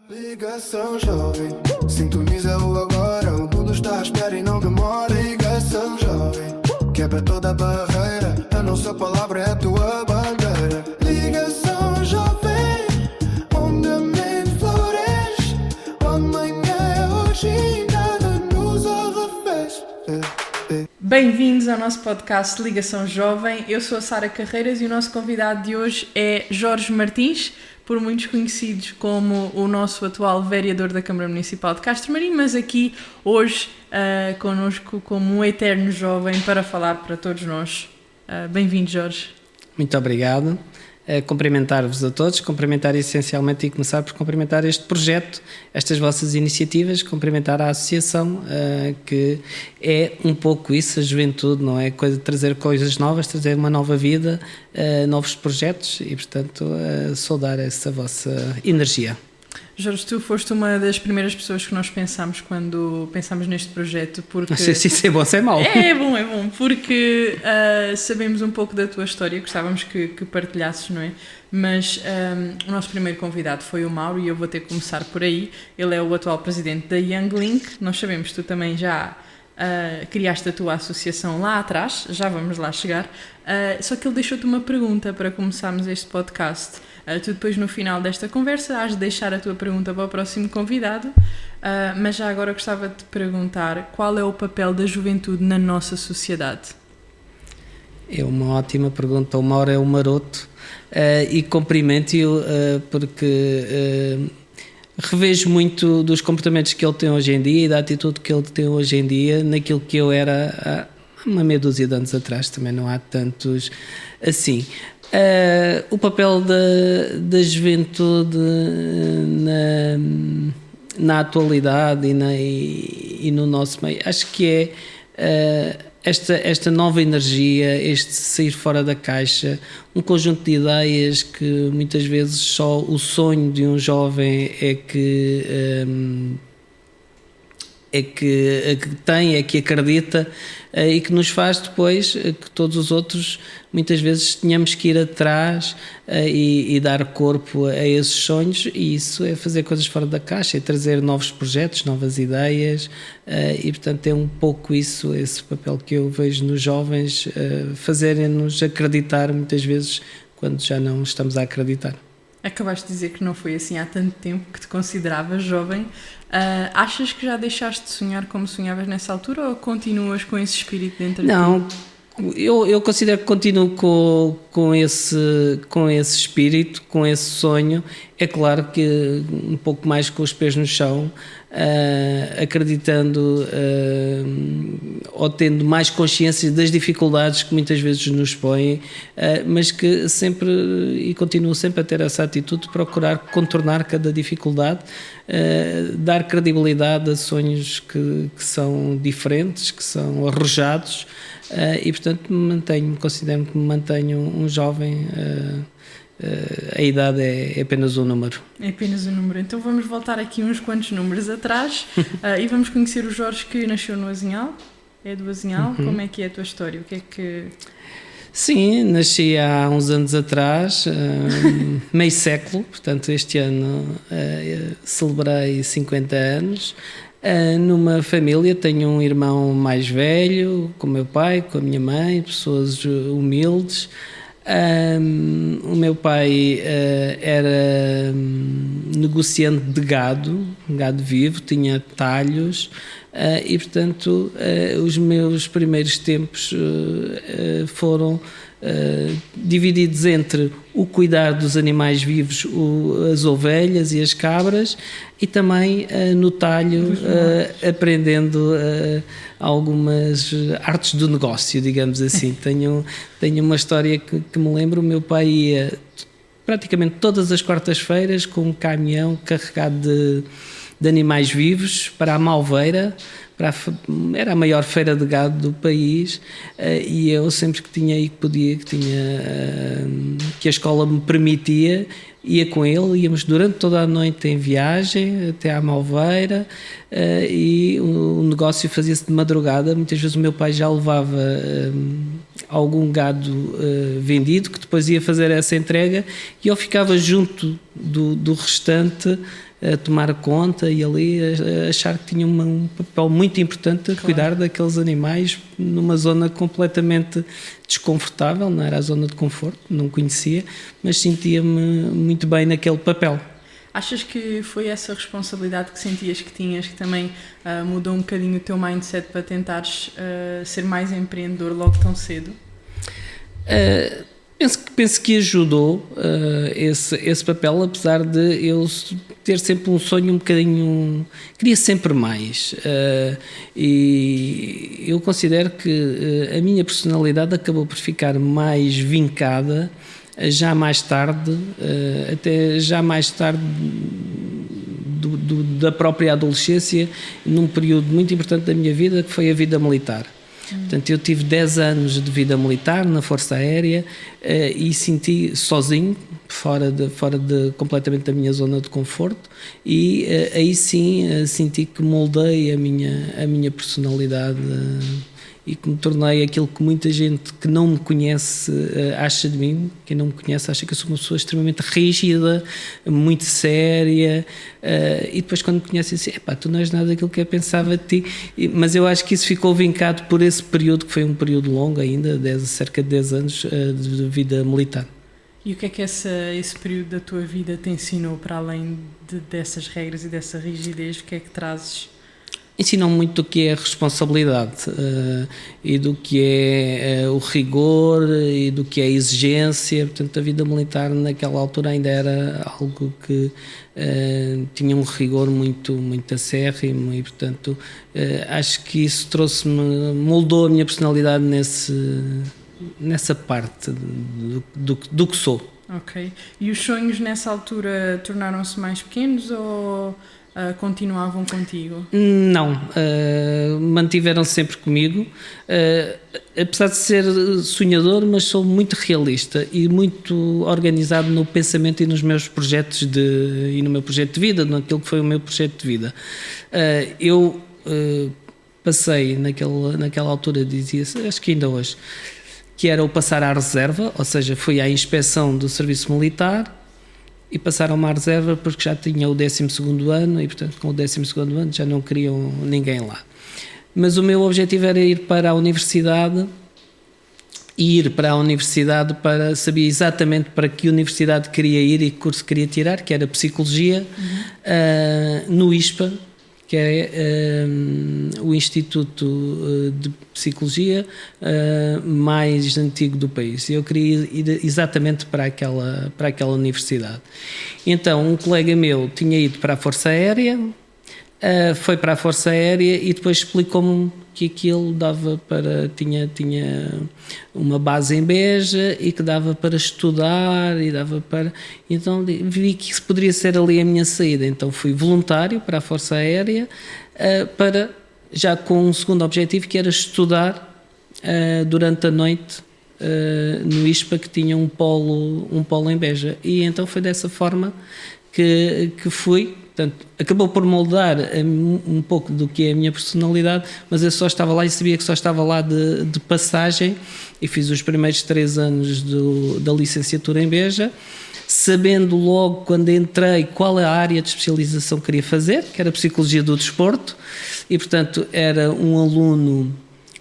Ligação jovem, sintoniza o agora. O mundo está à espera e não demora. Ligação jovem, quebra toda a barreira. A nossa palavra é a tua bandeira. Ligação jovem, onde a mente floresce. Amanhã é hoje e nada nos arrefece. Bem-vindos ao nosso podcast Ligação Jovem. Eu sou a Sara Carreiras e o nosso convidado de hoje é Jorge Martins, por muitos conhecidos como o nosso atual vereador da Câmara Municipal de Castro Marim, mas aqui hoje connosco como um eterno jovem para falar para todos nós. Bem-vindo, Jorge. Muito obrigado. Cumprimentar-vos a todos, cumprimentar essencialmente e começar por cumprimentar este projeto, estas vossas iniciativas, cumprimentar a associação, que é um pouco isso, a juventude, não é? Trazer coisas novas, trazer uma nova vida, novos projetos e, portanto, saudar essa vossa energia. Jorge, tu foste uma das primeiras pessoas que nós pensámos quando pensámos neste projeto, porque... Não sei se isso é bom ou se é mau. É bom, porque sabemos um pouco da tua história, gostávamos que partilhasses, não é? Mas o nosso primeiro convidado foi o Mauro e eu vou ter que começar por aí. Ele é o atual presidente da Young Link. Nós sabemos que tu também já criaste a tua associação lá atrás, já vamos lá chegar. Só que ele deixou-te uma pergunta para começarmos este podcast. Tu depois no final desta conversa has de deixar a tua pergunta para o próximo convidado, mas já agora gostava de te perguntar qual é o papel da juventude na nossa sociedade? É uma ótima pergunta. O Mauro é um maroto e cumprimento-o porque revejo muito dos comportamentos que ele tem hoje em dia e da atitude que ele tem hoje em dia naquilo que eu era há uma meia dúzia de anos atrás. Também não há tantos assim. O papel da juventude na atualidade e no nosso meio, acho que é esta nova energia, este sair fora da caixa, um conjunto de ideias que muitas vezes só o sonho de um jovem é que tem, é que acredita e que nos faz depois que todos os outros muitas vezes tenhamos que ir atrás e dar corpo a esses sonhos, e isso é fazer coisas fora da caixa, é trazer novos projetos, novas ideias e portanto é um pouco isso, esse papel que eu vejo nos jovens, fazerem-nos acreditar muitas vezes quando já não estamos a acreditar. Acabaste de dizer que não foi assim há tanto tempo que te consideravas jovem. Achas que já deixaste de sonhar como sonhavas nessa altura ou continuas com esse espírito dentro de ti? Não, eu considero que continuo com esse espírito, com esse sonho. É claro que um pouco mais com os pés no chão, acreditando ou tendo mais consciência das dificuldades que muitas vezes nos põem, mas que sempre, e continuo sempre a ter essa atitude de procurar contornar cada dificuldade, dar credibilidade a sonhos que são diferentes, que são arrojados, e portanto considero que me mantenho um jovem. A idade é apenas um número. É apenas um número. Então vamos voltar aqui uns quantos números atrás e vamos conhecer o Jorge, que nasceu no Azinhal. É do Azinhal. Como é que é a tua história? O que é que... Sim, nasci há uns anos atrás, meio século, portanto este ano celebrei 50 anos, numa família. Tenho um irmão mais velho, com o meu pai, com a minha mãe, pessoas humildes. O meu pai era negociante de gado vivo, tinha talhos, e portanto os meus primeiros tempos foram divididos entre o cuidar dos animais vivos, as ovelhas e as cabras, e também no talho aprendendo algumas artes do negócio, digamos assim. Tenho uma história que me lembro. O meu pai ia praticamente todas as quartas-feiras com um caminhão carregado de animais vivos para a Malveira. Era a maior feira de gado do país, e eu sempre que tinha e que podia, que a escola me permitia, ia com ele. Íamos durante toda a noite em viagem até à Malveira, e o negócio fazia-se de madrugada. Muitas vezes o meu pai já levava algum gado vendido, que depois ia fazer essa entrega, e eu ficava junto do restante a tomar conta e ali a achar que tinha um papel muito importante a cuidar daqueles animais numa zona completamente desconfortável, não era a zona de conforto, não conhecia, mas sentia-me muito bem naquele papel. Achas que foi essa responsabilidade que sentias que tinhas que também mudou um bocadinho o teu mindset para tentares ser mais empreendedor logo tão cedo? Penso que ajudou esse papel, apesar de eu ter sempre um sonho um bocadinho... Queria sempre mais. E eu considero que a minha personalidade acabou por ficar mais vincada já mais tarde, até já mais tarde da própria adolescência, num período muito importante da minha vida, que foi a vida militar. Portanto, eu tive 10 anos de vida militar na Força Aérea e senti sozinho, fora de completamente da minha zona de conforto, e aí sim senti que moldei a minha personalidade e que me tornei aquilo que muita gente que não me conhece acha de mim. Quem não me conhece acha que eu sou uma pessoa extremamente rígida, muito séria, e depois quando me conhecem assim, tu não és nada daquilo que eu pensava de ti. Mas eu acho que isso ficou vincado por esse período, que foi um período longo ainda, cerca de 10 anos de vida militar. E o que é que esse período da tua vida te ensinou, para além dessas regras e dessa rigidez? O que é que trazes? Ensinam muito do que é a responsabilidade e do que é o rigor e do que é a exigência. Portanto, a vida militar naquela altura ainda era algo que tinha um rigor muito, muito acérrimo e, portanto, acho que isso moldou a minha personalidade nessa parte do que sou. Ok. E os sonhos nessa altura tornaram-se mais pequenos ou... continuavam contigo? Não, mantiveram-se sempre comigo, apesar de ser sonhador, mas sou muito realista e muito organizado no pensamento e nos meus projetos e no meu projeto de vida, naquilo que foi o meu projeto de vida. Eu passei naquela altura, dizia-se, acho que ainda hoje, que era o passar à reserva, ou seja, fui à inspeção do serviço militar e passaram-me à reserva porque já tinha o 12º ano e, portanto, com o 12º ano já não queriam ninguém lá. Mas o meu objetivo era ir para a universidade sabia exatamente para que universidade queria ir e que curso queria tirar, que era Psicologia, no ISPA, que é o Instituto de Psicologia mais antigo do país. Eu queria ir exatamente para aquela universidade. Então, um colega meu tinha ido para a Força Aérea, foi para a Força Aérea e depois explicou-me que aquilo dava tinha uma base em Beja e que dava para estudar então vi que isso poderia ser ali a minha saída, então fui voluntário para a Força Aérea já com um segundo objetivo, que era estudar durante a noite no ISPA, que tinha um polo em Beja, e então foi dessa forma que fui. Portanto, acabou por moldar um pouco do que é a minha personalidade, mas eu só estava lá e sabia que só estava lá de passagem, e fiz os primeiros 3 anos da licenciatura em Beja, sabendo logo quando entrei qual é a área de especialização que queria fazer, que era Psicologia do Desporto, e portanto era um aluno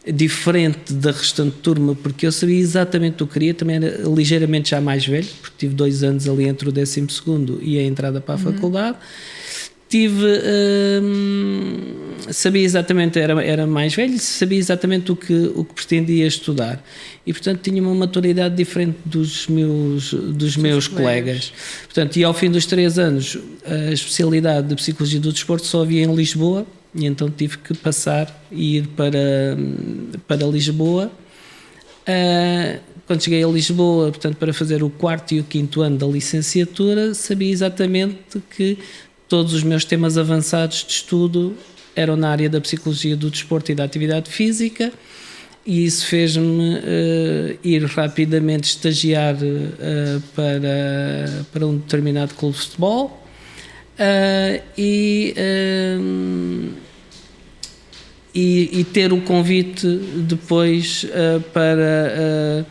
diferente da restante turma, porque eu sabia exatamente o que queria, também era ligeiramente já mais velho, porque tive 2 anos ali entre o 12º e a entrada para a faculdade. Sabia exatamente, era mais velho, sabia exatamente o que pretendia estudar, e portanto tinha uma maturidade diferente dos meus colegas. Portanto, e ao fim dos 3 anos a especialidade de Psicologia do Desporto só havia em Lisboa, e então tive que passar e ir para Lisboa. Quando cheguei a Lisboa, portanto, para fazer o 4º e o 5º ano da licenciatura, sabia exatamente que todos os meus temas avançados de estudo eram na área da Psicologia do Desporto e da Atividade Física, e isso fez-me ir rapidamente estagiar para um determinado clube de futebol e ter o convite depois para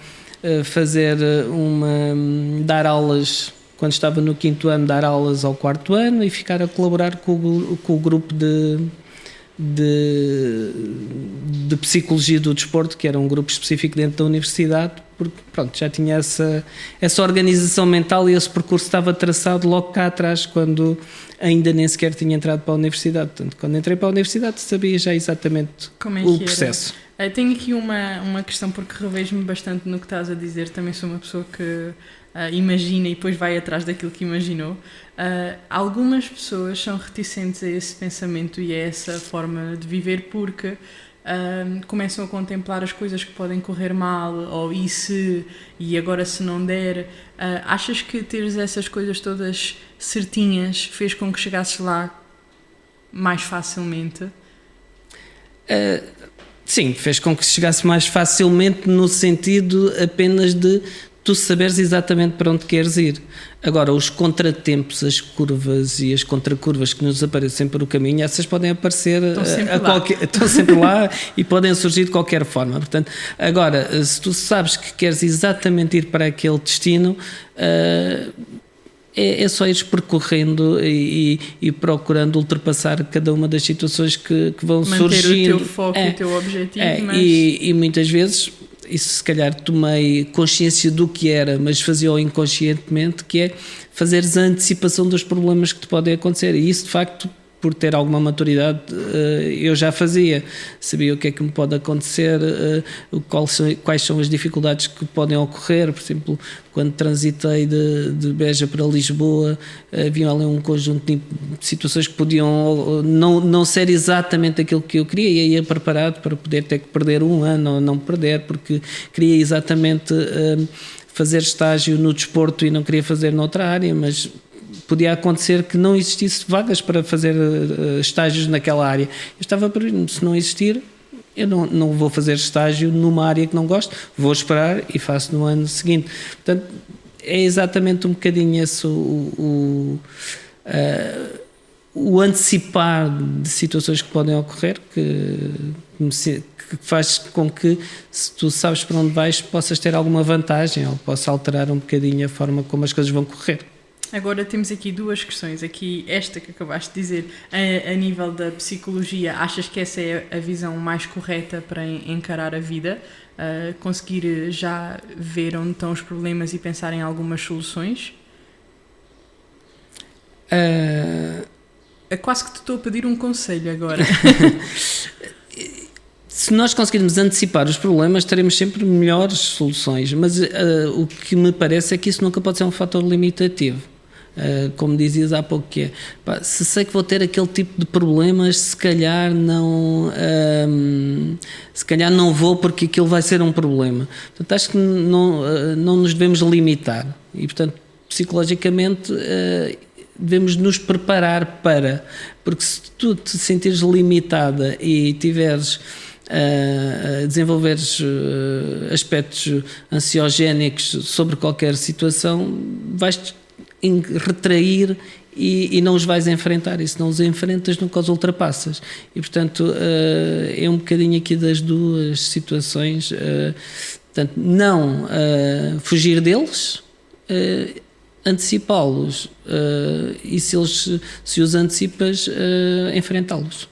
dar aulas quando estava no 5º ano, dar aulas ao 4º ano e ficar a colaborar com o grupo de Psicologia do Desporto, que era um grupo específico dentro da universidade, porque pronto, já tinha essa organização mental e esse percurso estava traçado logo cá atrás, quando ainda nem sequer tinha entrado para a universidade. Portanto, quando entrei para a universidade sabia já exatamente o processo. Tenho aqui uma questão, porque revejo-me bastante no que estás a dizer. Também sou uma pessoa que imagina e depois vai atrás daquilo que imaginou. Algumas pessoas são reticentes a esse pensamento e a essa forma de viver porque começam a contemplar as coisas que podem correr mal, ou e agora se não der. Achas que teres essas coisas todas certinhas fez com que chegasses lá mais facilmente? Sim, fez com que chegasse mais facilmente, no sentido apenas de tu saberes exatamente para onde queres ir. Agora, os contratempos, as curvas e as contracurvas que nos aparecem pelo caminho, essas podem aparecer estão sempre lá e podem surgir de qualquer forma. Portanto, agora, se tu sabes que queres exatamente ir para aquele destino, é só ires percorrendo e procurando ultrapassar cada uma das situações que vão surgindo. Manter o teu foco e o teu objetivo. E muitas vezes, isso se calhar tomei consciência do que era, mas fazia-o inconscientemente, que é fazeres a antecipação dos problemas que te podem acontecer. E isso, de facto, por ter alguma maturidade, eu já fazia. Sabia o que é que me pode acontecer, quais são as dificuldades que podem ocorrer. Por exemplo, quando transitei de Beja para Lisboa, havia ali um conjunto de situações que podiam não ser exatamente aquilo que eu queria, e ia preparado para poder ter que perder um ano ou não perder, porque queria exatamente fazer estágio no desporto e não queria fazer noutra área, mas podia acontecer que não existisse vagas para fazer estágios naquela área. Eu estava previsto, se não existir, eu não vou fazer estágio numa área que não gosto, vou esperar e faço no ano seguinte. Portanto, é exatamente um bocadinho esse o antecipar de situações que podem ocorrer, que faz com que, se tu sabes para onde vais, possas ter alguma vantagem ou possa alterar um bocadinho a forma como as coisas vão correr. Agora temos aqui duas questões. Aqui, esta que acabaste de dizer, a nível da psicologia, achas que essa é a visão mais correta para encarar a vida? Conseguir já ver onde estão os problemas e pensar em algumas soluções? Quase que te estou a pedir um conselho agora. Se nós conseguirmos antecipar os problemas, teremos sempre melhores soluções, mas o que me parece é que isso nunca pode ser um fator limitativo. Como dizias há pouco, que é, se sei que vou ter aquele tipo de problemas, se calhar não vou, porque aquilo vai ser um problema. Portanto, acho que não nos devemos limitar e, portanto, psicologicamente devemos nos preparar porque se tu te sentires limitada e tiveres desenvolveres aspectos ansiogénicos sobre qualquer situação, vais-te retrair e não os vais enfrentar, e se não os enfrentas nunca os ultrapassas, e portanto é um bocadinho aqui das duas situações. Portanto, não fugir deles, antecipá-los, e se os antecipas, enfrentá-los.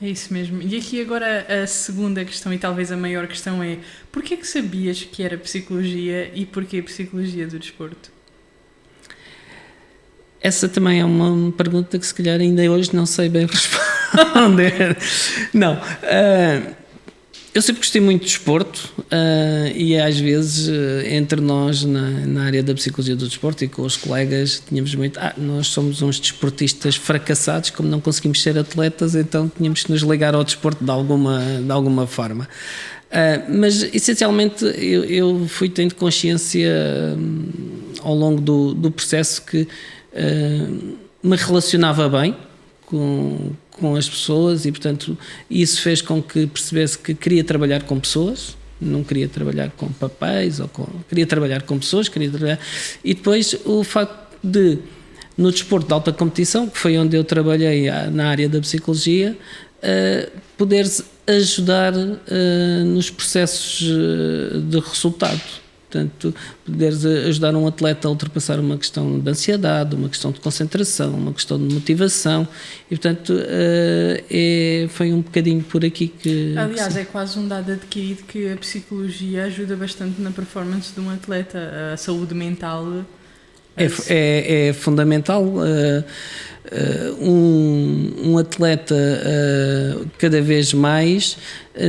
É isso mesmo. E aqui agora a segunda questão, e talvez a maior questão, é: porquê é que sabias que era psicologia e porquê psicologia do desporto? Essa também é uma pergunta que se calhar ainda hoje não sei bem responder. Não. Eu sempre gostei muito de desporto, e às vezes entre nós na área da psicologia do desporto e com os colegas tínhamos muito, nós somos uns desportistas fracassados, como não conseguimos ser atletas, então tínhamos que nos ligar ao desporto de alguma forma. Mas essencialmente eu fui tendo consciência ao longo do processo que me relacionava bem com as pessoas, e portanto isso fez com que percebesse que queria trabalhar com pessoas, não queria trabalhar com papéis, queria trabalhar com pessoas, e depois o facto de, no desporto de alta competição, que foi onde eu trabalhei na área da psicologia, poder ajudar nos processos de resultado. portanto, poderes ajudar um atleta a ultrapassar uma questão de ansiedade, uma questão de concentração, uma questão de motivação, e portanto foi um bocadinho por aqui que... Aliás, é quase um dado adquirido que a psicologia ajuda bastante na performance de um atleta, a saúde mental... É fundamental. Um atleta cada vez mais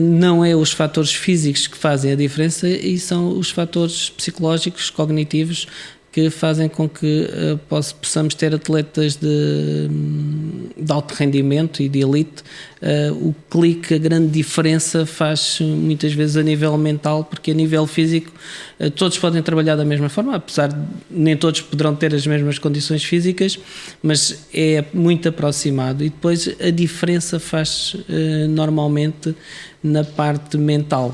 não é os fatores físicos que fazem a diferença, e são os fatores psicológicos, cognitivos, que fazem com que possamos ter atletas de alto rendimento e de elite. O clique, a grande diferença faz muitas vezes a nível mental, porque a nível físico todos podem trabalhar da mesma forma, apesar de nem todos poderão ter as mesmas condições físicas, mas é muito aproximado, e depois a diferença faz normalmente na parte mental.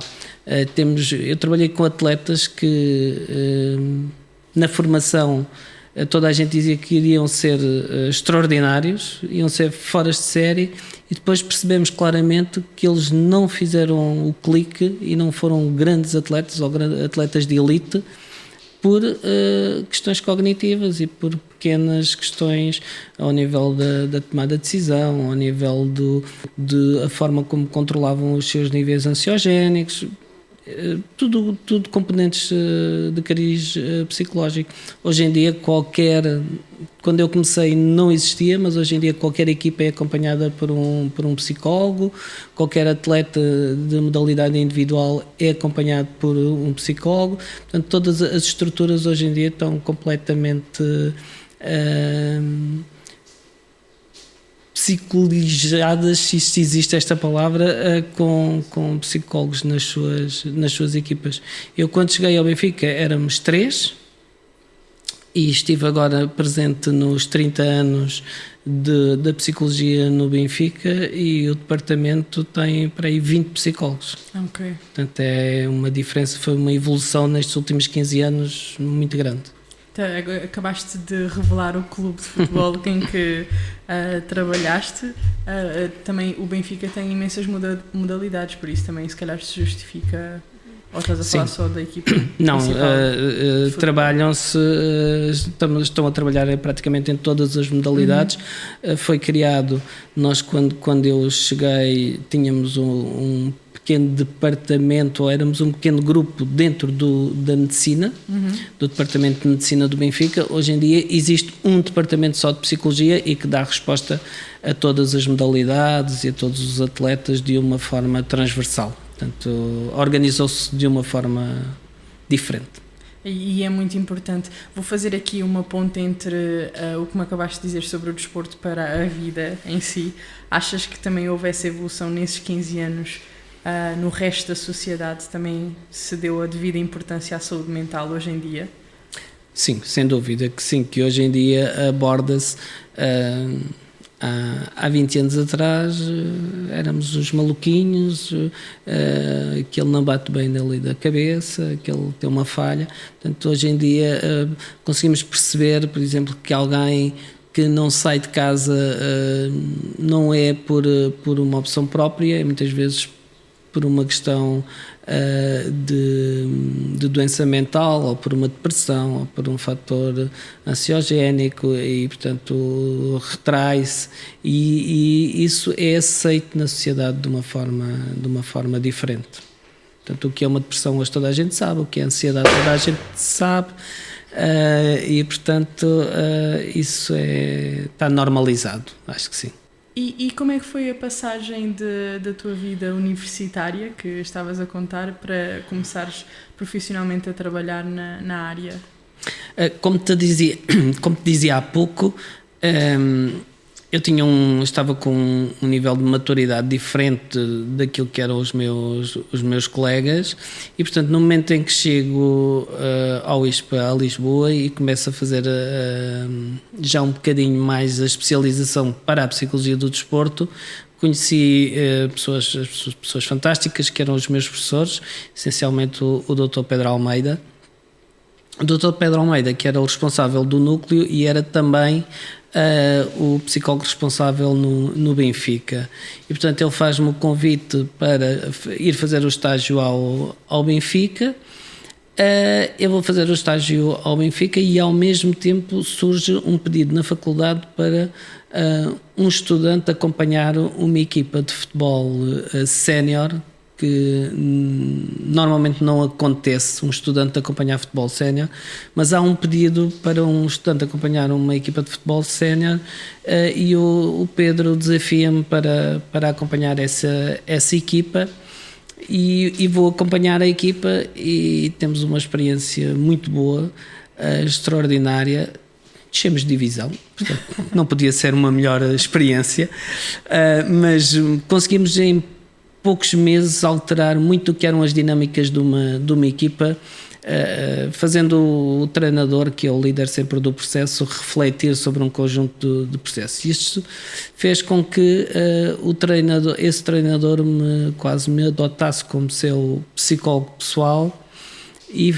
Eu trabalhei com atletas que na formação toda a gente dizia que iriam ser extraordinários, iam ser fora de série, e depois percebemos claramente que eles não fizeram o clique e não foram grandes atletas ou atletas de elite por questões cognitivas e por pequenas questões ao nível da tomada de decisão, ao nível de a forma como controlavam os seus níveis ansiogénicos. Tudo componentes de cariz psicológico. Hoje em dia quando eu comecei não existia, mas hoje em dia qualquer equipa é acompanhada por um psicólogo, qualquer atleta de modalidade individual é acompanhado por um psicólogo, portanto todas as estruturas hoje em dia estão completamente psicologizadas, se existe esta palavra, com psicólogos nas suas equipas. Eu, quando cheguei ao Benfica, éramos 3, e estive agora presente nos 30 anos da psicologia no Benfica, e o departamento tem para aí 20 psicólogos. Ok. Portanto, é uma diferença, foi uma evolução nestes últimos 15 anos muito grande. Acabaste de revelar o clube de futebol em que trabalhaste. Também o Benfica tem imensas modalidades, por isso também se calhar se justifica, ou estás a falar só da equipa? Não, estão a trabalhar praticamente em todas as modalidades. Foi criado, nós quando eu cheguei tínhamos um pequeno departamento, ou éramos um pequeno grupo dentro da medicina, do departamento de medicina do Benfica. Hoje em dia existe um departamento só de psicologia e que dá resposta a todas as modalidades e a todos os atletas de uma forma transversal. Portanto, organizou-se de uma forma diferente. E é muito importante. Vou fazer aqui uma ponte entre o que me acabaste de dizer sobre o desporto para a vida em si. Achas que também houve essa evolução nesses 15 anos? No resto da sociedade também se deu a devida importância à saúde mental hoje em dia? Sim, sem dúvida que sim, que hoje em dia aborda-se. Há 20 anos atrás éramos os maluquinhos, que ele não bate bem ali da cabeça, que ele tem uma falha. Portanto, hoje em dia conseguimos perceber, por exemplo, que alguém que não sai de casa não é por uma opção própria, é muitas vezes por uma questão de doença mental, ou por uma depressão, ou por um fator ansiogénico, e portanto retrai-se, e isso é aceito na sociedade de uma forma diferente. Portanto, o que é uma depressão hoje toda a gente sabe, o que é ansiedade toda a gente sabe, e portanto isso está normalizado, acho que sim. E como é que foi a passagem da tua vida universitária, que estavas a contar, para começares profissionalmente a trabalhar na área? Como te dizia há pouco, eu estava com um nível de maturidade diferente daquilo que eram os meus colegas, e portanto no momento em que chego ao ISPA, a Lisboa, e começo a fazer já um bocadinho mais a especialização para a psicologia do desporto, conheci pessoas fantásticas que eram os meus professores, essencialmente o Dr. Pedro Almeida. O Dr. Pedro Almeida, que era o responsável do núcleo e era também o psicólogo responsável no Benfica, e portanto ele faz-me o convite para ir fazer o estágio ao Benfica, Eu vou fazer o estágio ao Benfica e ao mesmo tempo surge um pedido na faculdade para um estudante acompanhar uma equipa de futebol sénior, que normalmente não acontece um estudante acompanhar futebol sénior, mas há um pedido para um estudante acompanhar uma equipa de futebol sénior e o Pedro desafia-me para acompanhar essa equipa. E vou acompanhar a equipa e temos uma experiência muito boa, extraordinária. Descemos de divisão, portanto, não podia ser uma melhor experiência, mas conseguimos em poucos meses alterar muito o que eram as dinâmicas de uma equipa, fazendo o treinador, que é o líder sempre do processo, refletir sobre um conjunto de processos. Isto fez com que esse treinador quase me adotasse como seu psicólogo pessoal, e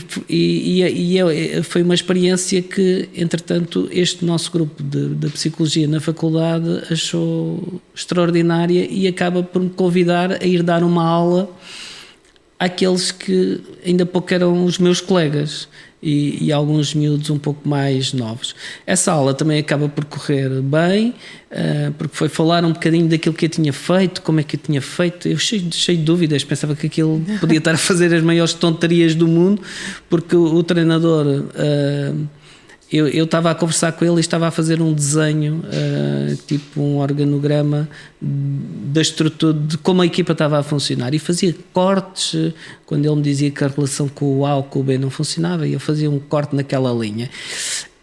foi uma experiência que, entretanto, este nosso grupo de psicologia na faculdade achou extraordinária e acaba por me convidar a ir dar uma aula àqueles que ainda pouco eram os meus colegas e alguns miúdos um pouco mais novos. Essa aula também acaba por correr bem, porque foi falar um bocadinho daquilo que eu tinha feito, como é que eu tinha feito. Eu cheio de dúvidas, pensava que aquilo podia estar a fazer as maiores tontarias do mundo, porque o treinador... Eu estava a conversar com ele e estava a fazer um desenho, tipo um organograma da estrutura, de como a equipa estava a funcionar, e fazia cortes quando ele me dizia que a relação com o A ou com o B não funcionava, e eu fazia um corte naquela linha.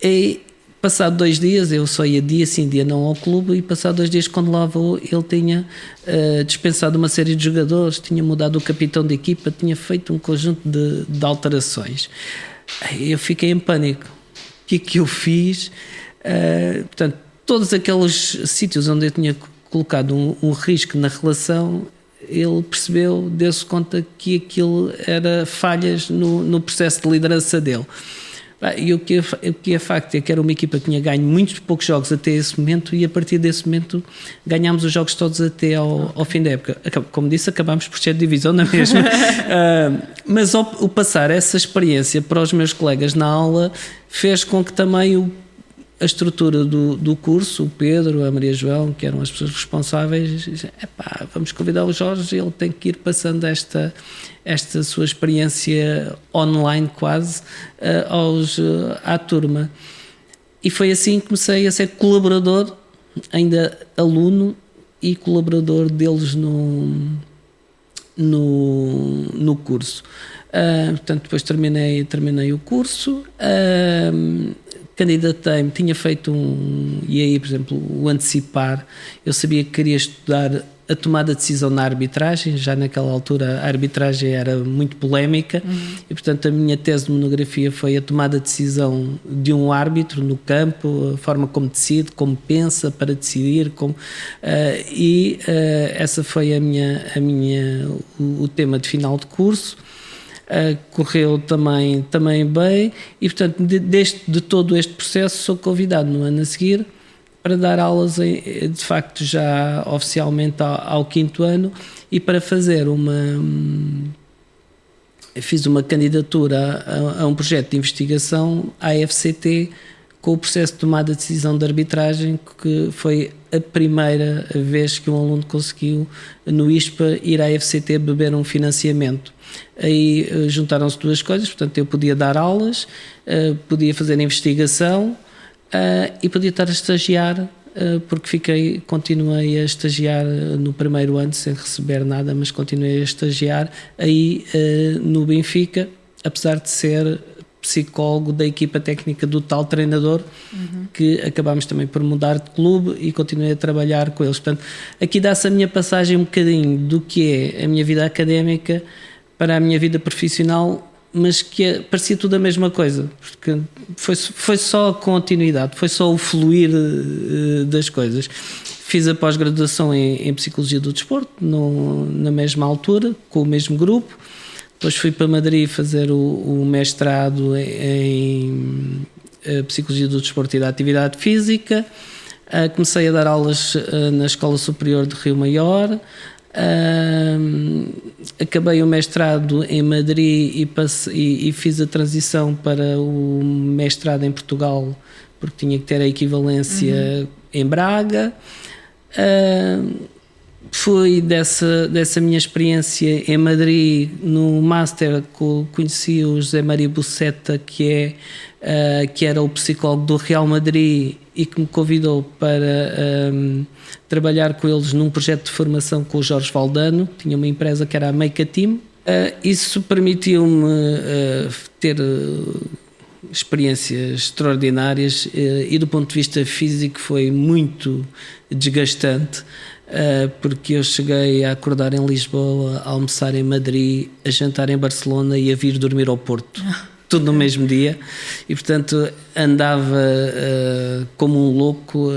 E passado 2 dias, eu só ia dia sim, dia não ao clube, e passado 2 dias, quando lá vou, ele tinha dispensado uma série de jogadores, tinha mudado o capitão da equipa, tinha feito um conjunto de alterações. Eu fiquei em pânico. O que eu fiz? Portanto, todos aqueles sítios onde eu tinha colocado um risco na relação, ele percebeu, deu-se conta que aquilo era falhas no processo de liderança dele. E o que é facto é que era uma equipa que tinha ganho muitos poucos jogos até esse momento, e a partir desse momento ganhámos os jogos todos até ao fim da época. Como disse, acabámos por ser de divisão na mesma. Mas o passar essa experiência para os meus colegas na aula fez com que também a estrutura do curso, o Pedro, a Maria João, que eram as pessoas responsáveis, vamos convidar o Jorge, ele tem que ir passando esta sua experiência online quase à turma. E foi assim que comecei a ser colaborador, ainda aluno e colaborador deles no curso. Portanto, depois terminei o curso, candidatei-me, tinha feito e aí, por exemplo, o antecipar, eu sabia que queria estudar a tomada de decisão na arbitragem. Já naquela altura a arbitragem era muito polémica, e portanto a minha tese de monografia foi a tomada de decisão de um árbitro no campo, a forma como decide, como pensa para decidir, essa foi o tema de final de curso. Correu também bem, e portanto de todo este processo sou convidado no ano a seguir para dar aulas de facto já oficialmente ao 5º ano, e para fazer fiz uma candidatura a um projeto de investigação à FCT com o processo de tomada de decisão de arbitragem, que foi a primeira vez que um aluno conseguiu no ISPA ir à FCT beber um financiamento. Aí juntaram-se 2 coisas, portanto eu podia dar aulas, podia fazer investigação e podia estar a estagiar, porque continuei a estagiar no 1º ano sem receber nada, mas continuei a estagiar aí no Benfica, apesar de ser psicólogo da equipa técnica do tal treinador, que acabámos também por mudar de clube, e continuei a trabalhar com eles. Portanto, aqui dá-se a minha passagem um bocadinho do que é a minha vida académica para a minha vida profissional, mas que parecia tudo a mesma coisa, porque foi só a continuidade, foi só o fluir das coisas. Fiz a pós-graduação em Psicologia do Desporto, na mesma altura, com o mesmo grupo. Depois fui para Madrid fazer o mestrado em Psicologia do Desporto e da Atividade Física. Comecei a dar aulas na Escola Superior de Rio Maior. Acabei o mestrado em Madrid e fiz a transição para o mestrado em Portugal, porque tinha que ter a equivalência em Braga. Foi dessa minha experiência em Madrid, no Master, que conheci o José Maria Buceta, que era o psicólogo do Real Madrid e que me convidou para trabalhar com eles num projeto de formação com o Jorge Valdano. Tinha uma empresa que era a Make a Team. Isso permitiu-me ter experiências extraordinárias e do ponto de vista físico foi muito desgastante, porque eu cheguei a acordar em Lisboa, a almoçar em Madrid, a jantar em Barcelona e a vir dormir ao Porto, tudo no mesmo dia, e portanto andava como um louco,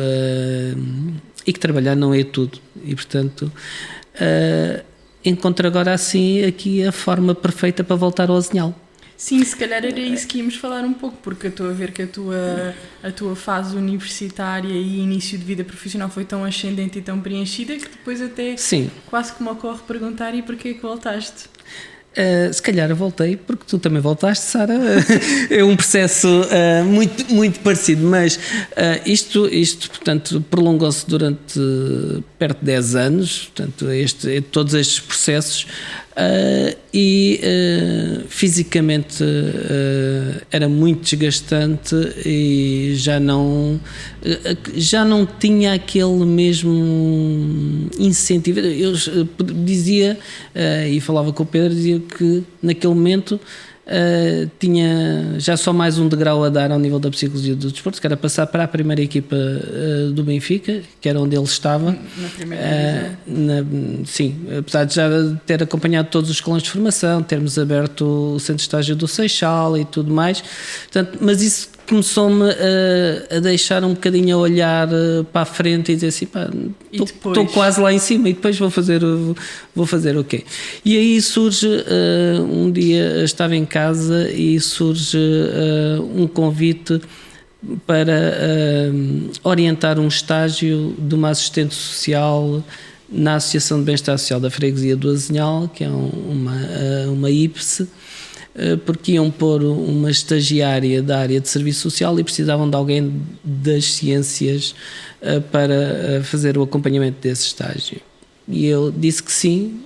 e que trabalhar não é tudo, e portanto encontro agora assim aqui a forma perfeita para voltar ao Azinhal. Sim, se calhar era isso que íamos falar um pouco, porque eu estou a ver que a tua fase universitária e início de vida profissional foi tão ascendente e tão preenchida que depois até quase que me ocorre perguntar: e porquê é que voltaste? Se calhar voltei porque tu também voltaste, Sara. É um processo muito, muito parecido, mas isto portanto, prolongou-se durante perto de 10 anos, portanto, todos estes processos, e fisicamente era muito desgastante e já não tinha aquele mesmo incentivo. Eu dizia, e falava com o Pedro, dizia que naquele momento tinha já só mais um degrau a dar ao nível da psicologia do desporto, que era passar para a primeira equipa do Benfica, que era onde ele estava. Na primeira divisão. Sim, apesar de já ter acompanhado todos os escalões de formação, termos aberto o centro de estágio do Seixal e tudo mais. Portanto, mas isso começou-me a deixar um bocadinho a olhar para a frente e dizer assim, estou quase lá em cima e depois vou fazer o quê? E aí surge, um dia estava em casa e surge um convite para orientar um estágio de uma assistente social na Associação de Bem-Estar Social da Freguesia do Azinhal, que é uma IPSE, porque iam pôr uma estagiária da área de serviço social e precisavam de alguém das ciências para fazer o acompanhamento desse estágio. E eu disse que sim,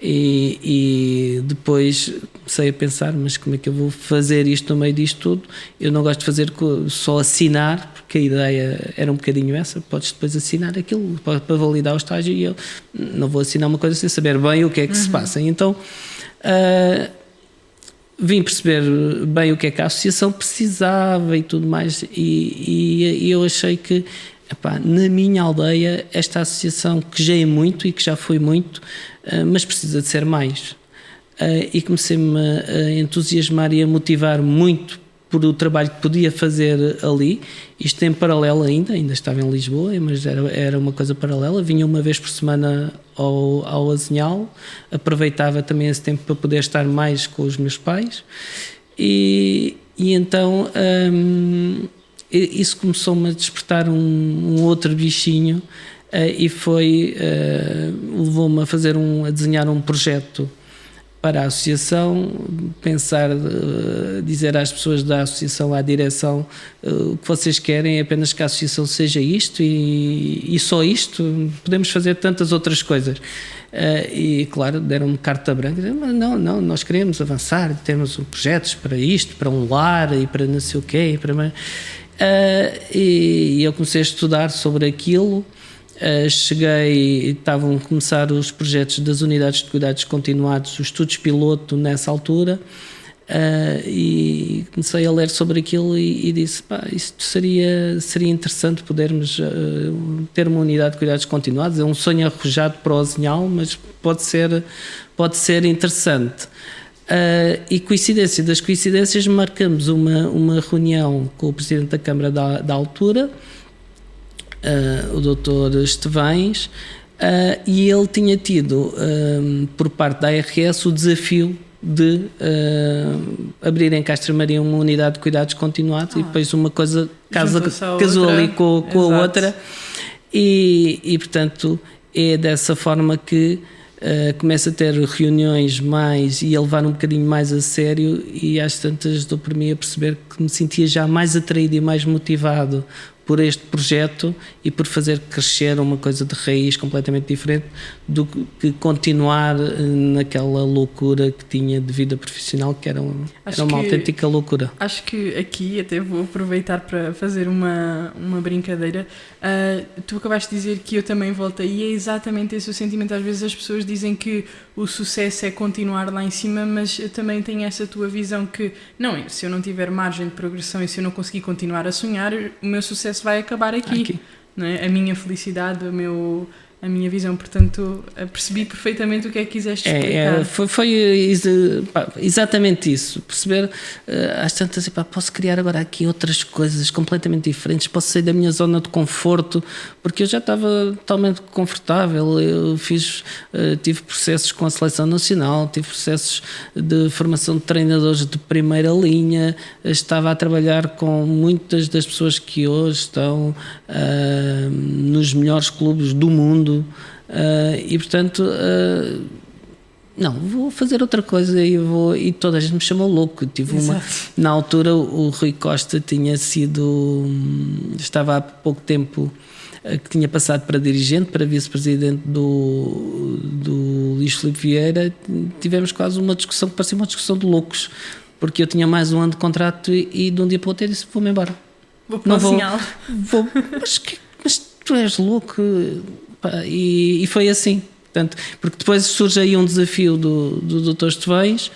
e depois comecei a pensar, mas como é que eu vou fazer isto no meio disto tudo? Eu não gosto de fazer só assinar, porque a ideia era um bocadinho essa, podes depois assinar aquilo para validar o estágio, e eu não vou assinar uma coisa sem saber bem o que é que se passa. Então vim perceber bem o que é que a associação precisava e tudo mais, e eu achei que na minha aldeia esta associação, que já é muito e que já foi muito, mas precisa de ser mais, e comecei-me a entusiasmar e a motivar muito por o trabalho que podia fazer ali. Isto em paralelo ainda estava em Lisboa, mas era uma coisa paralela. Vinha uma vez por semana ao Azinhal, aproveitava também esse tempo para poder estar mais com os meus pais, e então isso começou-me a despertar um outro bichinho, e levou-me a desenhar um projeto para a associação, pensar, dizer às pessoas da associação, à direção, o que vocês querem é apenas que a associação seja isto e só isto, podemos fazer tantas outras coisas. E claro, deram-me carta branca, mas não, nós queremos avançar, temos projetos para isto, para um lar e para não sei o quê, e eu comecei a estudar sobre aquilo. Estavam a começar os projetos das unidades de cuidados continuados, os estudos piloto nessa altura, e comecei a ler sobre aquilo e disse, isto seria interessante podermos ter uma unidade de cuidados continuados. É um sonho arrojado para o Azinhal, mas pode ser interessante. E coincidência das coincidências, marcamos uma reunião com o Presidente da Câmara da altura, o Dr. Estevães, e ele tinha tido por parte da ARS o desafio de abrir em Castro-Maria uma unidade de cuidados continuados, e depois uma coisa casou ali com a outra, e portanto é dessa forma que começo a ter reuniões mais e a levar um bocadinho mais a sério, e às tantas dou por mim a perceber que me sentia já mais atraído e mais motivado por este projeto e por fazer crescer uma coisa de raiz completamente diferente do que continuar naquela loucura que tinha de vida profissional, que era uma autêntica loucura. Acho que aqui até vou aproveitar para fazer uma brincadeira. Tu acabaste de dizer que eu também voltei, e é exatamente esse o sentimento. Às vezes as pessoas dizem que o sucesso é continuar lá em cima, mas eu também tenho essa tua visão que, não, se eu não tiver margem de progressão e se eu não conseguir continuar a sonhar, o meu sucesso vai acabar aqui. Não é? A minha felicidade, a minha visão, portanto, percebi perfeitamente o que é que quiseste explicar. Foi exatamente isso, perceber às tantas, posso criar agora aqui outras coisas completamente diferentes, posso sair da minha zona de conforto, porque eu já estava totalmente confortável. Eu tive processos com a Seleção Nacional, tive processos de formação de treinadores de primeira linha, estava a trabalhar com muitas das pessoas que hoje estão nos melhores clubes do mundo. E portanto não, vou fazer outra coisa e toda a gente me chamou louco. Na altura o Rui Costa estava há pouco tempo que tinha passado para dirigente, para vice-presidente do Luís Filipe Vieira. Tivemos quase uma discussão que parecia uma discussão de loucos, porque eu tinha mais um ano de contrato e de um dia para o outro eu disse: vou-me embora, vou para o sinal. Mas tu és louco. E foi assim, portanto, porque depois surge aí um desafio do Dr. Estevães,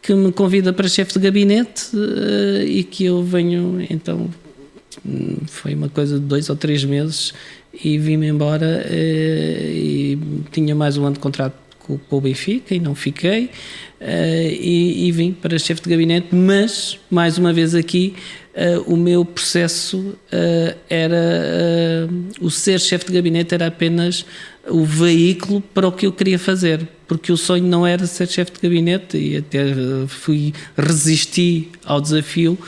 que me convida para chefe de gabinete, e que eu venho, então foi uma coisa de 2 ou 3 meses e vim-me embora, e tinha mais um ano de contrato com o Benfica e não fiquei, e vim para chefe de gabinete, mas mais uma vez aqui o meu processo era o ser chefe de gabinete era apenas o veículo para o que eu queria fazer, porque o sonho não era ser chefe de gabinete, e até resisti ao desafio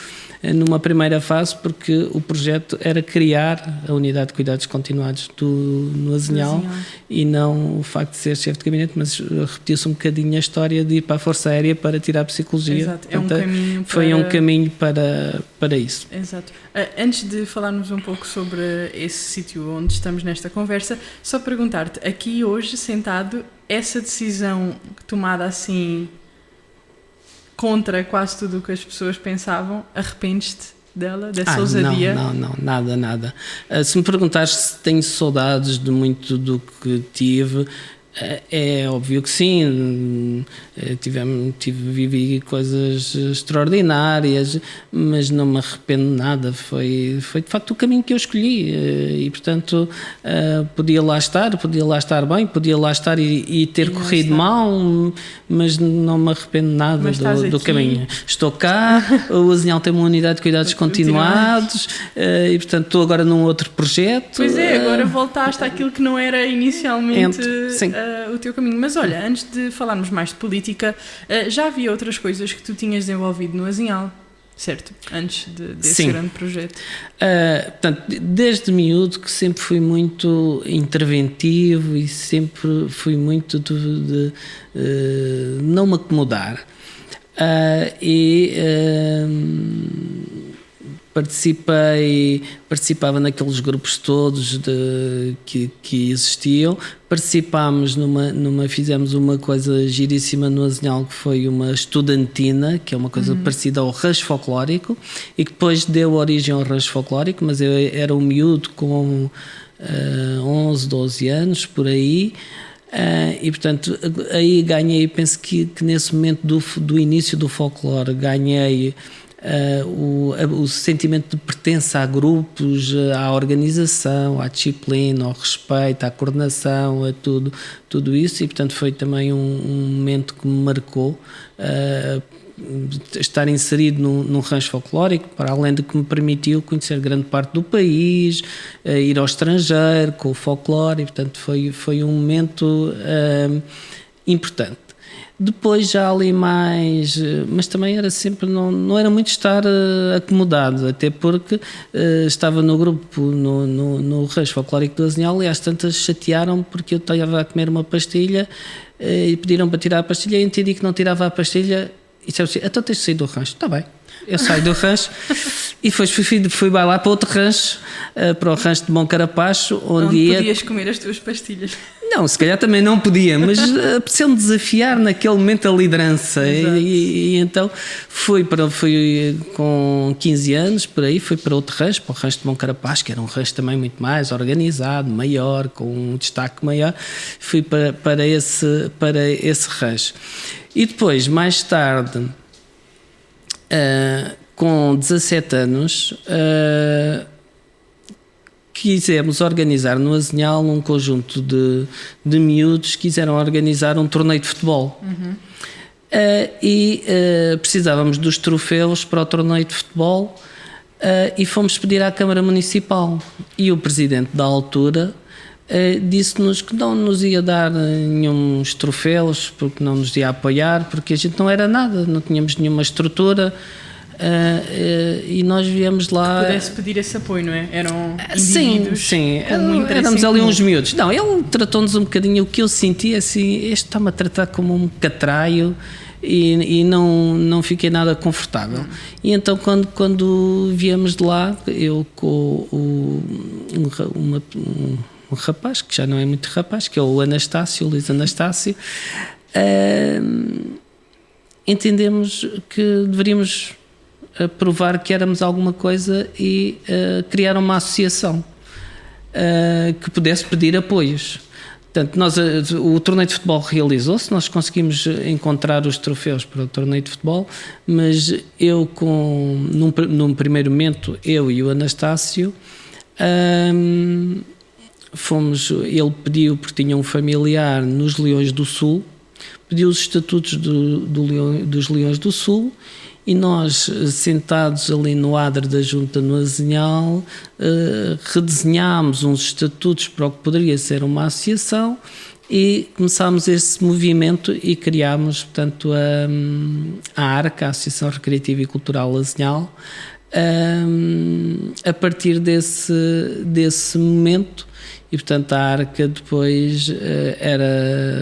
numa primeira fase, porque o projeto era criar a unidade de cuidados continuados no Azinhal, e não o facto de ser chefe de gabinete, mas repetiu-se um bocadinho a história de ir para a Força Aérea para tirar a Psicologia. Exato. Portanto, foi um caminho para isso. Exato. Antes de falarmos um pouco sobre esse sítio onde estamos nesta conversa, só perguntar-te, aqui hoje sentado, essa decisão tomada assim contra quase tudo o que as pessoas pensavam, arrependes-te dela, dessa ousadia? Não, nada. Se me perguntares se tenho saudades de muito do que tive, é óbvio que sim. Vivi coisas extraordinárias, mas não me arrependo de nada. Foi de facto o caminho que eu escolhi, e portanto podia lá estar bem, podia lá estar e ter corrido mal, mas não me arrependo nada do caminho. Estou cá, o Azinhal tem uma unidade de cuidados continuados, e portanto estou agora num outro projeto. Pois é, agora voltaste àquilo que não era inicialmente sim. O teu caminho. Mas olha, antes de falarmos mais de política, já havia outras coisas que tu tinhas desenvolvido no Azinhal, certo? Antes desse Sim. grande projeto. Portanto, desde miúdo que sempre fui muito interventivo e sempre fui muito de não me acomodar. Participava naqueles grupos todos que existiam. Participámos fizemos uma coisa giríssima no Azinhal, que foi uma estudantina, que é uma coisa parecida ao rancho folclórico, e que depois deu origem ao rancho folclórico, mas eu era um miúdo com 11, 12 anos, por aí. E portanto aí ganhei, penso que nesse momento do início do folclore ganhei o sentimento de pertença a grupos, à organização, à disciplina, ao respeito, à coordenação, a tudo isso, e portanto foi também um momento que me marcou, estar inserido num rancho folclórico, para além de que me permitiu conhecer grande parte do país, ir ao estrangeiro com o folclore, e portanto foi um momento importante. Depois já ali mais, mas também era sempre, não era muito estar acomodado, até porque estava no grupo, no Rancho Folclórico do Azinhal, e às tantas chatearam porque eu estava a comer uma pastilha e pediram para tirar a pastilha, e entendi que não tirava a pastilha e disseram assim, então tens de sair do rancho. Está bem, eu saio do rancho e depois fui bailar para outro rancho, para o rancho de Bom Carapacho, onde podias comer as tuas pastilhas. Não, se calhar também não podia, mas apeteceu-me desafiar naquele momento a liderança. E então fui com 15 anos, por aí, fui para outro rancho, para o rancho de Bom Carapacho, que era um rancho também muito mais organizado, maior, com um destaque maior. Fui para esse rancho. E depois, mais tarde, com 17 anos... quisemos organizar no Azinhal um conjunto de miúdos que quiseram organizar um torneio de futebol. Precisávamos dos troféus para o torneio de futebol e fomos pedir à Câmara Municipal. E o presidente da altura disse-nos que não nos ia dar nenhum troféus, porque não nos ia apoiar, porque a gente não era nada, não tínhamos nenhuma estrutura. E nós viemos lá... Que pudesse pedir esse apoio, não é? Eram indivíduos sim. com um interesse Éramos ali comum. uns miúdos. Não, ele tratou-nos um bocadinho, o que eu senti assim, este está-me a tratar como um catraio e não fiquei nada confortável. E então quando viemos de lá, eu com um rapaz, que já não é muito rapaz, que é o Anastácio, o Luís Anastácio, entendemos que deveríamos provar que éramos alguma coisa e criar uma associação que pudesse pedir apoios. Portanto, o torneio de futebol realizou-se, nós conseguimos encontrar os troféus para o torneio de futebol, mas eu, num primeiro momento, eu e o Anastácio, ele pediu, porque tinha um familiar nos Leões do Sul, pediu os estatutos dos Leões do Sul, e nós, sentados ali no adro da Junta no Azinhal, redesenhámos uns estatutos para o que poderia ser uma associação e começámos esse movimento e criámos, portanto, a ARCA, a Associação Recreativa e Cultural Azinhal. A partir desse momento, e portanto a ARCA depois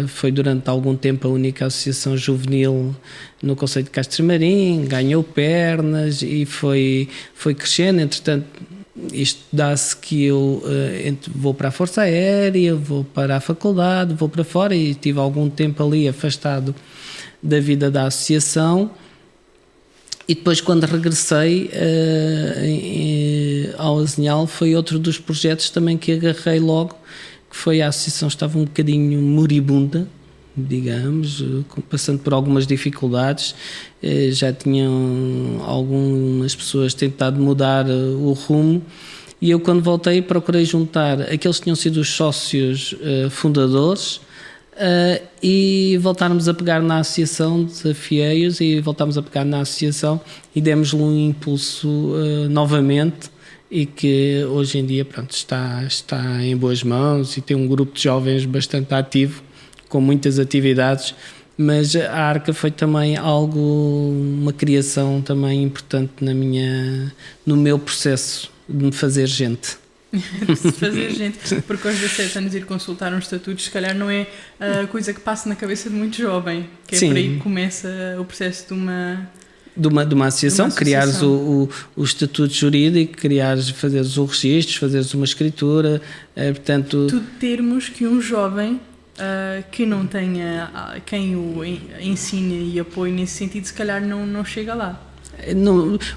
foi durante algum tempo a única associação juvenil no concelho de Castro Marim, ganhou pernas e foi crescendo. Entretanto, isto dá-se que eu vou para a Força Aérea, vou para a faculdade, vou para fora, e tive algum tempo ali afastado da vida da associação. E depois, quando regressei ao Azinhal, foi outro dos projetos também que agarrei logo, que foi a associação estava um bocadinho moribunda, digamos, passando por algumas dificuldades. Já tinham algumas pessoas tentado mudar o rumo, e eu, quando voltei, procurei juntar aqueles que tinham sido os sócios fundadores, e voltarmos a pegar na associação, desafiei-os e voltámos a pegar na associação e demos-lhe um impulso novamente, e que hoje em dia, pronto, está em boas mãos e tem um grupo de jovens bastante ativo, com muitas atividades. Mas a ARCA foi também uma criação também importante no meu processo de me fazer gente. De se fazer gente, porque aos 17 anos ir consultar uns estatutos, se calhar não é a coisa que passa na cabeça de muito jovem, que é. Sim. Por aí que começa o processo de uma associação, criares o estatuto jurídico, fazeres o registro, fazeres uma escritura, portanto... Tudo termos que um jovem que não tenha quem o ensine e apoie nesse sentido, se calhar não chega lá.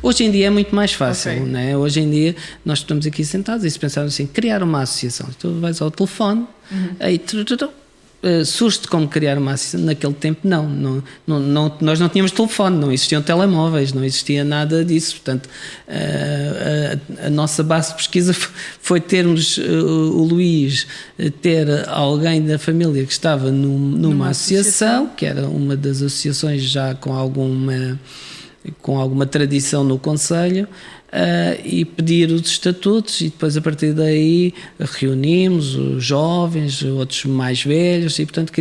Hoje em dia é muito mais fácil, okay. Né? Hoje em dia nós estamos aqui sentados e se pensarmos assim, criar uma associação, tu vais ao telefone, aí surge-te como criar uma associação. Naquele tempo nós não tínhamos telefone, não existiam telemóveis, não existia nada disso. Portanto, a nossa base de pesquisa foi termos o Luís, ter alguém da família que estava numa associação, que era uma das associações já com alguma tradição no concelho, e pedir os estatutos, e depois a partir daí reunimos os jovens, outros mais velhos, e portanto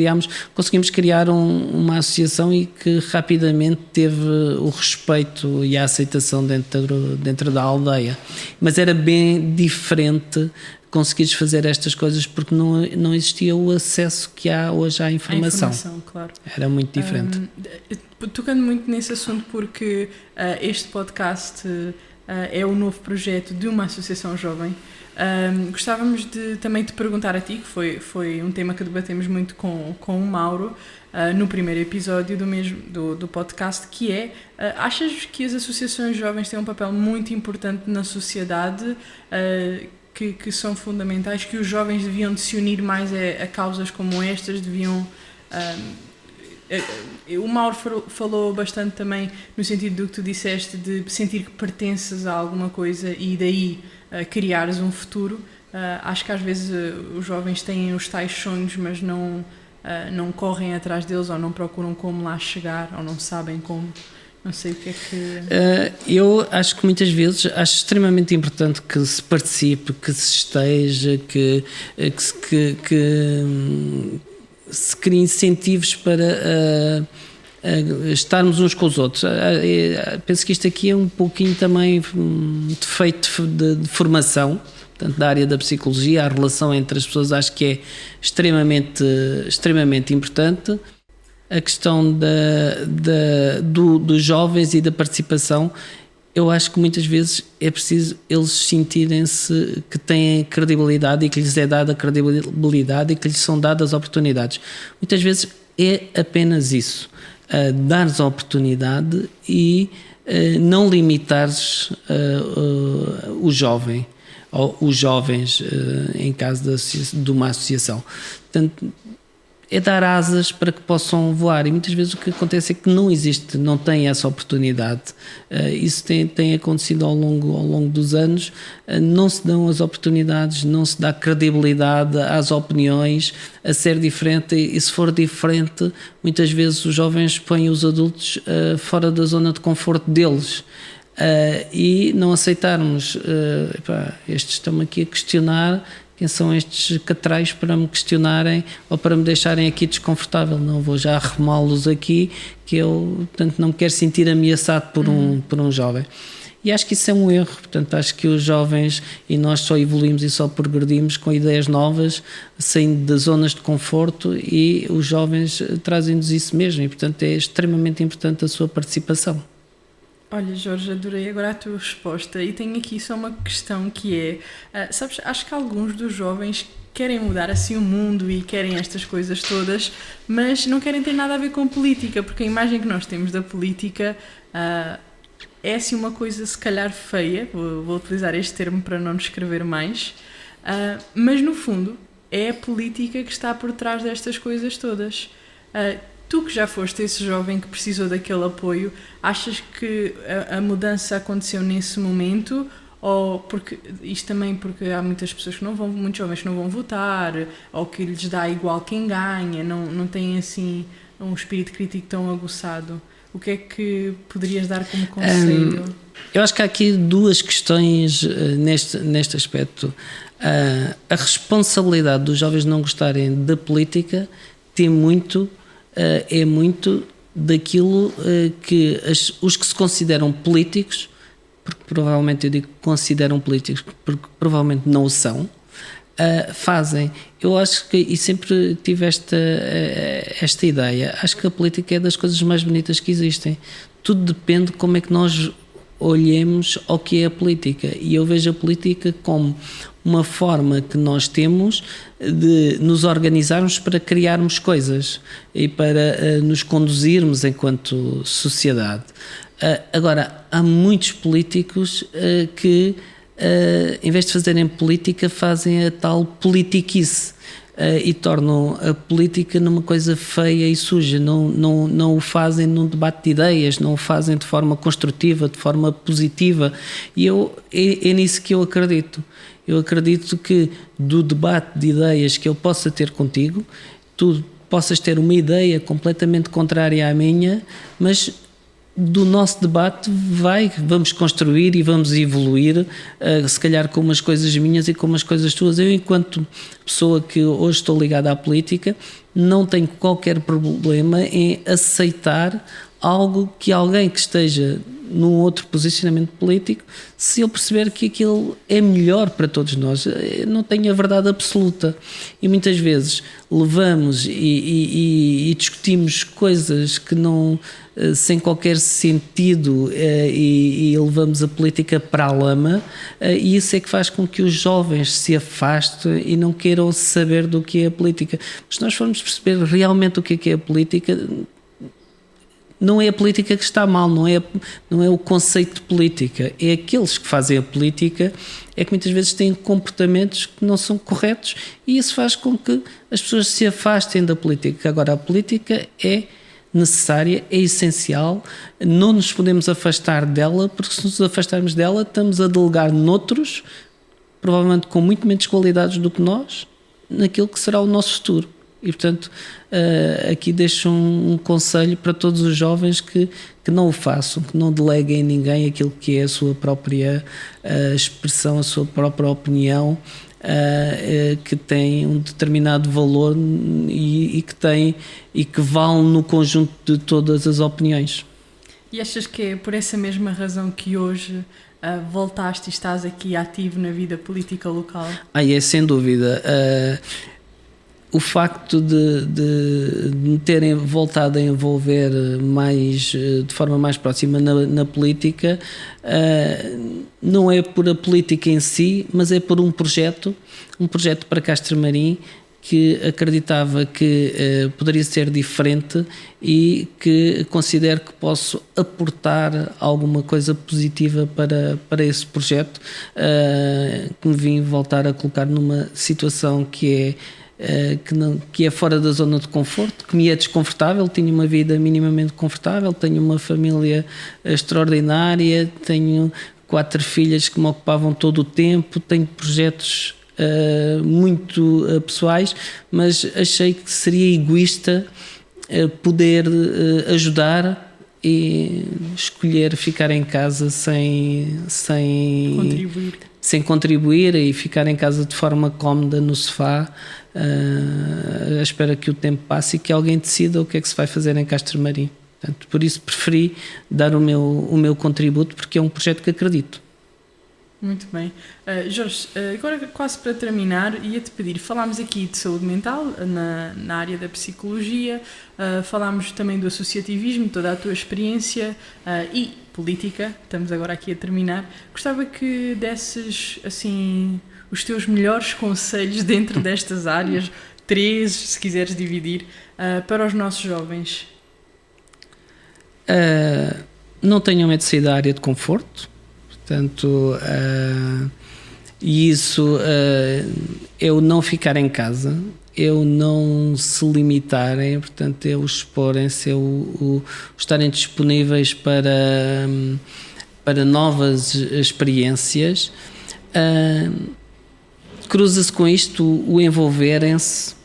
conseguimos criar uma associação e que rapidamente teve o respeito e a aceitação dentro da aldeia. Mas era bem diferente conseguires fazer estas coisas porque não existia o acesso que há hoje à informação. A informação, claro. Era muito diferente. Tocando muito nesse assunto porque este podcast é o novo projeto de uma associação jovem. Gostávamos também de perguntar a ti, que foi um tema que debatemos muito com o Mauro no primeiro episódio do podcast, que é, achas que as associações jovens têm um papel muito importante na sociedade, que são fundamentais, que os jovens deviam de se unir mais a causas como estas, deviam... o Mauro falou bastante também no sentido do que tu disseste, de sentir que pertences a alguma coisa e daí criares um futuro. Acho que às vezes os jovens têm os tais sonhos, mas não correm atrás deles, ou não procuram como lá chegar, ou não sabem como. Não sei o que é que... eu acho que muitas vezes acho extremamente importante que se participe, que se esteja, que se criem incentivos para estarmos uns com os outros. Penso que isto aqui é um pouquinho também defeito de formação, portanto, da área da psicologia. A relação entre as pessoas acho que é extremamente importante. A questão dos jovens e da participação, eu acho que muitas vezes é preciso eles sentirem-se que têm credibilidade e que lhes é dada credibilidade e que lhes são dadas oportunidades. Muitas vezes é apenas isso, dar-lhes a oportunidade e não limitares o jovem ou os jovens em caso de uma associação. Portanto, é dar asas para que possam voar, e muitas vezes o que acontece é que não tem essa oportunidade. Isso tem acontecido ao longo dos anos, não se dão as oportunidades, não se dá credibilidade às opiniões, a ser diferente, e se for diferente, muitas vezes os jovens põem os adultos fora da zona de conforto deles. E não aceitarmos, estes estão aqui a questionar, quem são estes catrais para me questionarem ou para me deixarem aqui desconfortável? Não vou já arrumá-los aqui, que eu, portanto, não me quero sentir ameaçado por um jovem. E acho que isso é um erro. Portanto, acho que os jovens, e nós só evoluímos e só progredimos com ideias novas, saindo das zonas de conforto, e os jovens trazem-nos isso mesmo, e portanto é extremamente importante a sua participação. Olha, Jorge, adorei agora a tua resposta, e tenho aqui só uma questão que é, sabes, acho que alguns dos jovens querem mudar assim o mundo e querem estas coisas todas, mas não querem ter nada a ver com política, porque a imagem que nós temos da política é assim uma coisa se calhar feia, vou utilizar este termo para não descrever mais, mas no fundo é a política que está por trás destas coisas todas. Tu que já foste esse jovem que precisou daquele apoio, achas que a mudança aconteceu nesse momento? Ou porque há muitas pessoas que não vão, muitos jovens que não vão votar, ou que lhes dá igual quem ganha, não têm assim um espírito crítico tão aguçado. O que é que poderias dar como conselho? Eu acho que há aqui duas questões neste aspecto. A responsabilidade dos jovens não gostarem da política é muito daquilo que os que se consideram políticos, porque provavelmente eu digo que consideram políticos porque provavelmente não o são, fazem. Eu acho que, e sempre tive esta ideia, acho que a política é das coisas mais bonitas que existem. Tudo depende de como é que nós olhemos ao que é a política, e eu vejo a política como uma forma que nós temos de nos organizarmos para criarmos coisas e para nos conduzirmos enquanto sociedade. Agora, há muitos políticos que, em vez de fazerem política, fazem a tal politiquice e tornam a política numa coisa feia e suja, não o fazem num debate de ideias, não o fazem de forma construtiva, de forma positiva, e é nisso que eu acredito. Eu acredito que do debate de ideias que eu possa ter contigo, tu possas ter uma ideia completamente contrária à minha, mas do nosso debate vamos construir e vamos evoluir, se calhar com umas coisas minhas e com umas coisas tuas. Eu, enquanto pessoa que hoje estou ligada à política, não tenho qualquer problema em aceitar algo que alguém que esteja num outro posicionamento político, se eu perceber que aquilo é melhor para todos nós. Eu não tenho a verdade absoluta e muitas vezes levamos e discutimos coisas que não, sem qualquer sentido, e levamos a política para a lama, e isso é que faz com que os jovens se afastem e não queiram saber do que é a política. Mas se nós formos perceber realmente o que é a política, não é a política que está mal, não é o conceito de política, é aqueles que fazem a política é que muitas vezes têm comportamentos que não são corretos, e isso faz com que as pessoas se afastem da política. Agora, a política é necessária, é essencial, não nos podemos afastar dela, porque se nos afastarmos dela estamos a delegar noutros, provavelmente com muito menos qualidades do que nós, naquilo que será o nosso futuro. E, portanto, aqui deixo um conselho para todos os jovens que não o façam, que não deleguem em ninguém aquilo que é a sua própria expressão, a sua própria opinião, que tem um determinado valor e que vale no conjunto de todas as opiniões. E achas que é por essa mesma razão que hoje voltaste e estás aqui ativo na vida política local? É sem dúvida. O facto de me terem voltado a envolver de forma mais próxima na política, não é por a política em si, mas é por um projeto para Castromarim, que acreditava que poderia ser diferente e que considero que posso aportar alguma coisa positiva para esse projeto, que me vim voltar a colocar numa situação que é fora da zona de conforto, que me é desconfortável. Tinha uma vida minimamente confortável, tenho uma família extraordinária, tenho 4 filhas que me ocupavam todo o tempo, tenho projetos muito pessoais, mas achei que seria egoísta poder ajudar e escolher ficar em casa sem contribuir e ficar em casa de forma cómoda no sofá, à espera que o tempo passe e que alguém decida o que é que se vai fazer em Castromarim. Portanto, por isso preferi dar o meu contributo, porque é um projeto que acredito. Muito bem. Jorge, agora quase para terminar, ia-te pedir, falámos aqui de saúde mental na área da psicologia, falámos também do associativismo, toda a tua experiência e política, estamos agora aqui a terminar. Gostava que desses, assim, os teus melhores conselhos dentro destas áreas, 3, se quiseres dividir, para os nossos jovens. Não tenham medo de sair da área de conforto. Portanto, e isso é o não ficar em casa, é o não se limitarem, portanto, é o exporem-se, é o estarem disponíveis para novas experiências. Cruza-se com isto o envolverem-se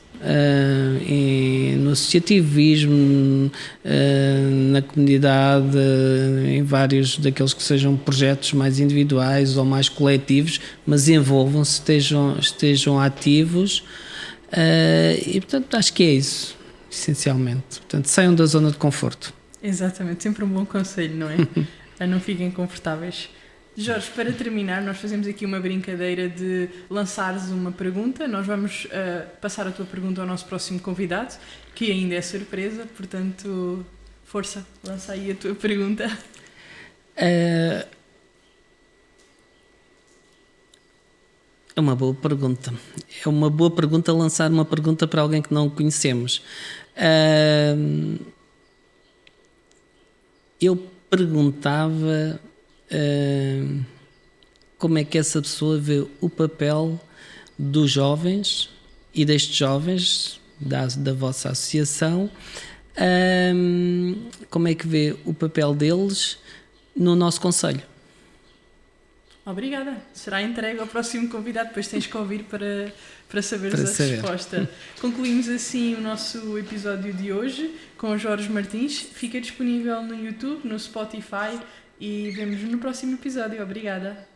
no associativismo, na comunidade, em vários daqueles que sejam projetos mais individuais ou mais coletivos, mas envolvam-se, estejam ativos, e portanto acho que é isso, essencialmente. Portanto, saiam da zona de conforto. Exatamente, sempre um bom conselho, não é? Não fiquem confortáveis. Jorge, para terminar, nós fazemos aqui uma brincadeira de lançares uma pergunta. Nós vamos passar a tua pergunta ao nosso próximo convidado, que ainda é surpresa, portanto, força, lança aí a tua pergunta. É uma boa pergunta. É uma boa pergunta lançar uma pergunta para alguém que não conhecemos. Eu perguntava como é que essa pessoa vê o papel dos jovens e destes jovens da vossa associação, como é que vê o papel deles no nosso concelho. Obrigada. Será entregue ao próximo convidado, depois tens que ouvir para saberes a resposta. Concluímos assim o nosso episódio de hoje com o Jorge Martins. Fica disponível no YouTube, no Spotify e vemos no próximo episódio. Obrigada.